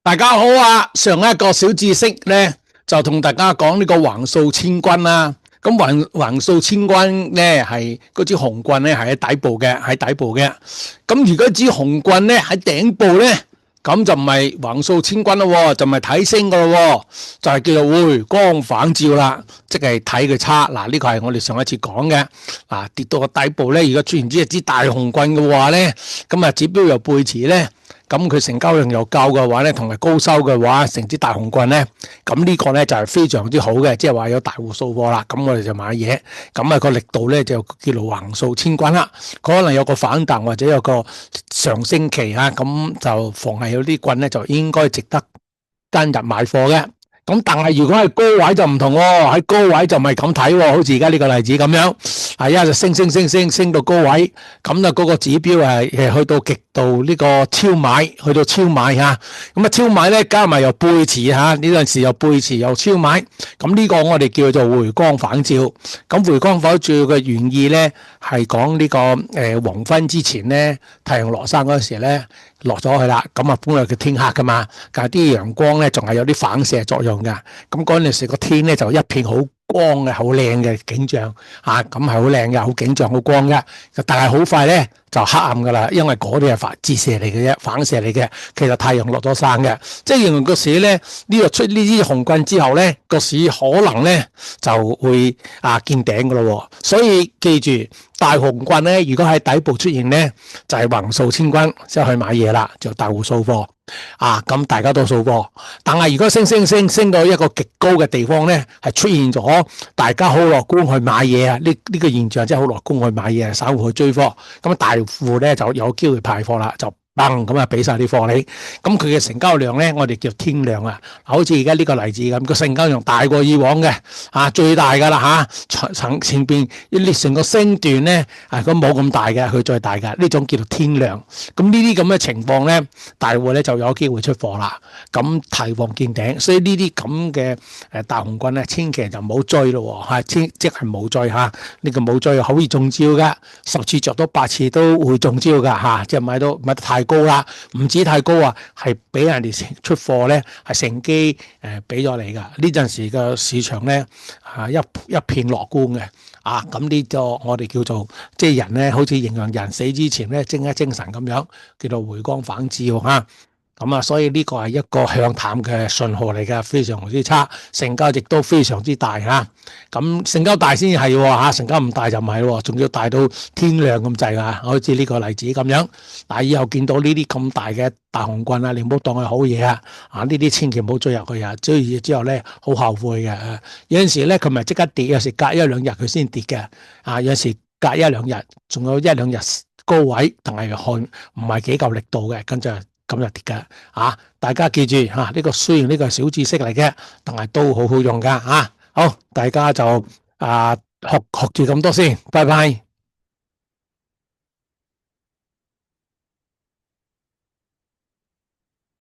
大家好啊！上一個小知識咧，就同大家講呢個橫掃千軍啦。咁橫掃千軍咧，係嗰支紅棍咧係喺底部嘅，喺底部嘅。咁如果支紅棍咧喺頂部咧，咁就唔係橫掃千軍咯，就唔係睇升噶咯，就係叫做回光返照啦，即係睇佢差。嗱，呢個係我哋上一次講嘅。嗱，跌到個底部咧，如果出現一支大紅棍嘅話咧，咁啊指標又背馳咧。咁佢成交量又夠嘅話咧，同埋高收嘅話，成支大紅棍咧，咁呢個咧就係非常之好嘅，即係話有大戶掃貨啦。咁我哋就買嘢，咁啊個力度咧就叫做橫掃千軍啦。可能有個反彈或者有個上升期啊，咁就逢係有啲棍咧就應該值得跟入買貨嘅。咁但係如果係高位就唔同喎，喺高位就唔係咁睇喎，好似而家呢個例子咁樣，係啊就升到高位，咁啊嗰個指標係去到極度呢個超買，去到超買嚇，咁啊超買咧加埋又背馳嚇，呢陣時又背馳又超買，咁呢個我哋叫做回光返照。咁回光返照嘅原意咧係講呢個黃昏之前咧，太陽落山嗰時咧。落咗去啦，咁啊本來佢天黑噶嘛，但係啲陽光咧仲係有啲反射作用噶，咁嗰陣時個天咧就一片好光嘅，好靚嘅景象嚇，咁係好靚嘅，好景象，好光嘅，但係好快咧就黑暗噶啦，因為嗰啲係折射嚟嘅啫，反射嚟嘅，其實太陽落咗山嘅，即係形容個市咧呢個出呢支紅棍之後咧，個市可能咧就會見頂噶咯，所以記住大紅棍咧，如果喺底部出現咧，就係橫掃千軍，即係去買嘢啦，就大戶掃貨。咁大家都掃貨，但係如果升到一個極高嘅地方咧，係出現咗大家好樂觀去買嘢啊！呢個現象即係好樂觀去買嘢，散戶去追貨，咁大戶咧就有機會派貨啦，就咁啊俾晒啲貨你，咁佢嘅成交量咧，我哋叫天量啊，好似而家呢個例子咁，個成交量大過以往嘅，最大噶啦前邊要列成個升段咧，佢冇咁大嘅，佢最大嘅，呢種叫做天量。咁呢啲咁嘅情況咧，大戶咧就有機會出貨啦，咁提防見頂，所以呢啲咁嘅大紅棍咧，千祈就唔好追咯，即係冇追嚇，呢個冇追好易中招噶，10次着到8次都會中招噶即係買得太高啦，唔止太高啊，係俾人哋出貨咧，係乘機俾咗你噶。呢陣時嘅市場咧一片樂觀嘅，咁呢個我哋叫做即係人咧，好似形容人死之前咧精一精神咁樣，叫做回光返照咁所以呢個係一個向淡嘅信號嚟嘅，非常之差，成交亦都非常之大咁成交大先係喎成交唔大就唔係喎，仲要大到天亮咁滯好似呢個例子咁樣。但以後見到呢啲咁大嘅大紅棍你唔好當佢好嘢呢啲千祈唔好追入去追入之後咧好後悔嘅。有陣時咧佢咪即刻跌，有時隔一兩日佢先跌嘅有時隔一兩日，仲有一兩日高位，但係唔係幾夠力度嘅，跟住咁就跌嘅大家記住呢個雖然呢個係小知識嚟嘅，但係都好好用噶好，大家就學住咁多先，拜拜。